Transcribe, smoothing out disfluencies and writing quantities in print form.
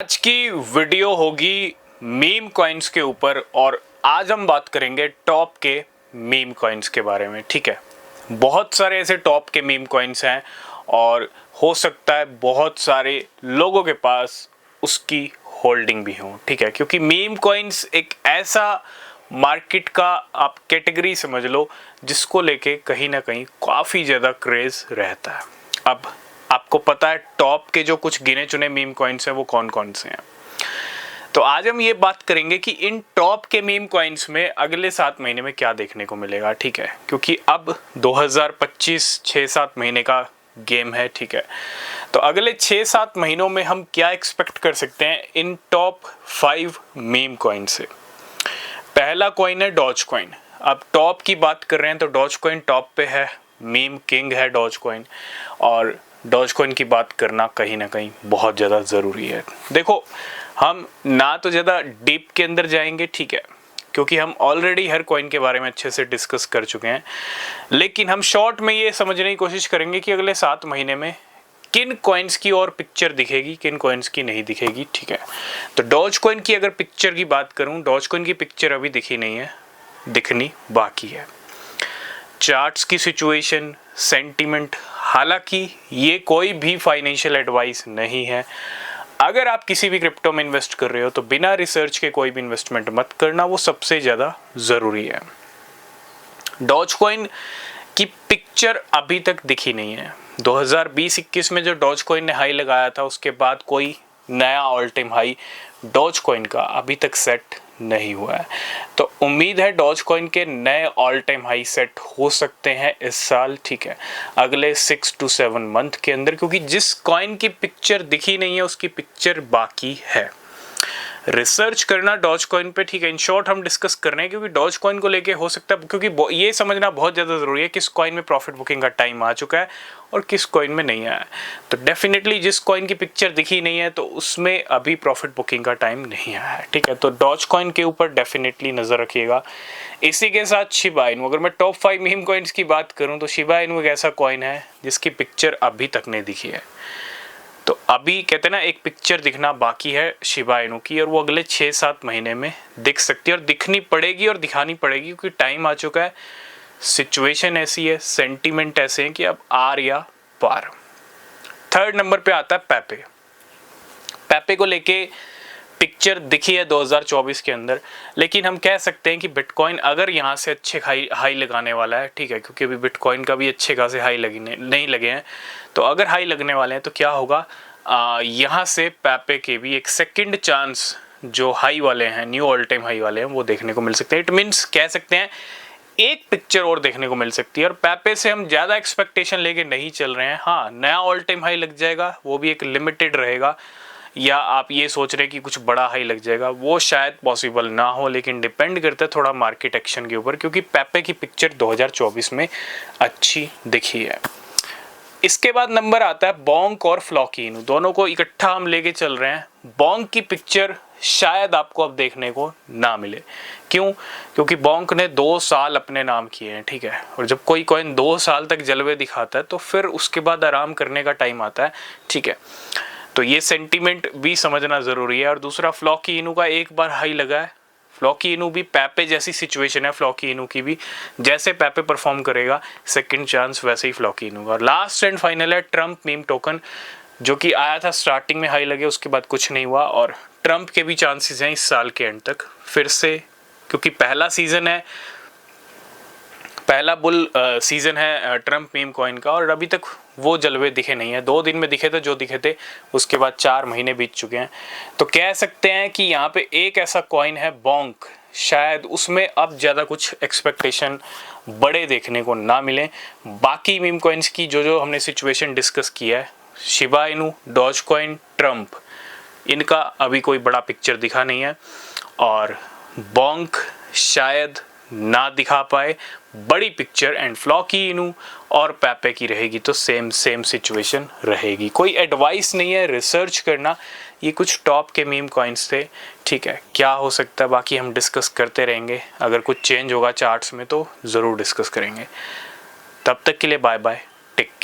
आज की वीडियो होगी मीम कॉइन्स के ऊपर और आज हम बात करेंगे टॉप के मीम कॉइन्स के बारे में। ठीक है, बहुत सारे ऐसे टॉप के मीम कॉइन्स हैं और हो सकता है बहुत सारे लोगों के पास उसकी होल्डिंग भी हो। ठीक है, क्योंकि मीम कॉइन्स एक ऐसा मार्केट का आप कैटेगरी समझ लो जिसको लेके कहीं ना कहीं काफ़ी ज़्यादा क्रेज़ रहता है। अब आपको पता है टॉप के जो कुछ गिने चुने मीम कॉइन्स हैं वो कौन कौन से हैं। तो आज हम ये बात करेंगे कि इन टॉप के मीम कॉइन्स में अगले 7 महीने में क्या देखने को मिलेगा। ठीक है, क्योंकि अब 2025 6-7 महीने का गेम है। ठीक है, तो अगले 6-7 महीनों में हम क्या एक्सपेक्ट कर सकते हैं इन टॉप 5 मीम कॉइन से। पहला कॉइन है डॉज कॉइन। अब टॉप की बात कर रहे हैं तो डॉज कॉइन टॉप पे है, मीम किंग है डॉज कॉइन, और डॉज कॉइन की बात करना कहीं ना कहीं बहुत ज़्यादा ज़रूरी है। देखो, हम ना तो ज़्यादा डीप के अंदर जाएंगे, ठीक है, क्योंकि हम ऑलरेडी हर कॉइन के बारे में अच्छे से डिस्कस कर चुके हैं, लेकिन हम शॉर्ट में ये समझने की कोशिश करेंगे कि अगले 7 महीने में किन कॉइन्स की और पिक्चर दिखेगी, किन कॉइन्स की नहीं दिखेगी। ठीक है, तो डॉज कॉइन की अगर पिक्चर की बात करूं, डॉज कॉइन की पिक्चर अभी दिखी नहीं है, दिखनी बाकी है। चार्ट्स की सिचुएशन, सेंटीमेंट, हालांकि ये कोई भी फाइनेंशियल एडवाइस नहीं है। अगर आप किसी भी क्रिप्टो में इन्वेस्ट कर रहे हो तो बिना रिसर्च के कोई भी इन्वेस्टमेंट मत करना, वो सबसे ज़्यादा ज़रूरी है। डॉज कॉइन की पिक्चर अभी तक दिखी नहीं है। 2020-21 में जो डॉज कॉइन ने हाई लगाया था उसके बाद कोई नया all time high Dogecoin का अभी तक सेट नहीं हुआ है। तो उम्मीद है डॉज कॉइन के नए ऑल टाइम हाई सेट हो सकते हैं इस साल। ठीक है, अगले 6 to 7 मंथ के अंदर, क्योंकि जिस कॉइन की पिक्चर दिखी नहीं है उसकी पिक्चर बाकी है। रिसर्च करना डॉज कॉइन पे, ठीक है, इन शॉर्ट हम डिस्कस कर रहे हैं क्योंकि डॉज कॉइन को लेके हो सकता है, क्योंकि ये समझना बहुत ज़्यादा ज़रूरी है किस कॉइन में प्रॉफिट बुकिंग का टाइम आ चुका है और किस कॉइन में नहीं आया है। तो डेफिनेटली जिस कॉइन की पिक्चर दिखी नहीं है तो उसमें अभी प्रॉफिट बुकिंग का टाइम नहीं आया है। ठीक है, तो डॉज कॉइन के ऊपर डेफिनेटली नज़र रखिएगा। इसी के साथ शिबा इनू, अगर मैं टॉप 5 मीम कॉइन्स की बात करूँ तो शिबा इनू एक ऐसा कॉइन है जिसकी पिक्चर अभी तक नहीं दिखी है। तो अभी कहते हैं ना, एक पिक्चर दिखना बाकी है शिबा इनू की, और वो अगले 6-7 महीने में दिख सकती है और दिखनी पड़ेगी और दिखानी पड़ेगी, क्योंकि टाइम आ चुका है, सिचुएशन ऐसी है, सेंटीमेंट ऐसे हैं कि अब आर या पार। थर्ड नंबर पे आता है पेपे। पेपे को लेके पिक्चर दिखी है 2024 के अंदर, लेकिन हम कह सकते हैं कि बिटकॉइन अगर यहाँ से अच्छे हाई लगाने वाला है, ठीक है, क्योंकि अभी बिटकॉइन का भी अच्छे खासे हाई नहीं लगे हैं, तो अगर हाई लगने वाले हैं तो क्या होगा, यहाँ से पेपे के भी एक सेकंड चांस जो हाई वाले हैं, न्यू ऑल टाइम हाई वाले हैं, वो देखने को मिल सकते हैं। इट मीन्स कह सकते हैं एक पिक्चर और देखने को मिल सकती है, और पेपे से हम ज़्यादा एक्सपेक्टेशन लेके नहीं चल रहे हैं। हाँ, नया ऑल टाइम हाई लग जाएगा, वो भी एक लिमिटेड रहेगा, या आप ये सोच रहे हैं कि कुछ बड़ा हाई लग जाएगा, वो शायद पॉसिबल ना हो, लेकिन डिपेंड करता है थोड़ा मार्केट एक्शन के ऊपर, क्योंकि पेपे की पिक्चर 2024 में अच्छी दिखी है। इसके बाद नंबर आता है बोंक और फ्लॉकी इनू, दोनों को इकट्ठा हम लेके चल रहे हैं। बोंक की पिक्चर शायद आपको अब देखने को ना मिले। क्यों? क्योंकि बोंक ने 2 साल अपने नाम किए हैं, ठीक है, और जब कोई कॉइन 2 साल तक जलवे दिखाता है तो फिर उसके बाद आराम करने का टाइम आता है। ठीक है, तो ये सेंटीमेंट भी समझना ज़रूरी है। और दूसरा, फ्लॉकी इनू का एक बार हाई लगा है, फ्लॉकी इनू भी पेपे जैसी सिचुएशन है, फ्लॉकी इनू की भी जैसे पेपे परफॉर्म करेगा सेकंड चांस वैसे ही फ्लॉकी इनू का। लास्ट एंड फाइनल है ट्रम्प मीम टोकन, जो कि आया था स्टार्टिंग में हाई लगे, उसके बाद कुछ नहीं हुआ, और ट्रम्प के भी चांसेस हैं इस साल के एंड तक फिर से, क्योंकि पहला सीज़न है, पहला बुल सीज़न है ट्रम्प मीम कॉइन का, और अभी तक वो जलवे दिखे नहीं है। 2 दिन में दिखे थे जो दिखे थे, उसके बाद 4 महीने बीत चुके हैं। तो कह सकते हैं कि यहाँ पे एक ऐसा कॉइन है बोंक, शायद उसमें अब ज़्यादा कुछ एक्सपेक्टेशन बड़े देखने को ना मिले। बाकी मीम कॉइन्स की जो हमने सिचुएशन डिस्कस किया है, Shiba Inu, doge coin, Trump, इनका अभी कोई बड़ा पिक्चर दिखा नहीं है, और बोंक शायद ना दिखा पाए बड़ी पिक्चर, एंड फ्लॉकी इनू और पेपे की रहेगी तो सेम सिचुएशन रहेगी। कोई एडवाइस नहीं है, रिसर्च करना। ये कुछ टॉप के मीम कॉइन्स थे, ठीक है, क्या हो सकता है बाकी हम डिस्कस करते रहेंगे। अगर कुछ चेंज होगा चार्ट्स में तो ज़रूर डिस्कस करेंगे। तब तक के लिए बाय बाय, टेक केयर।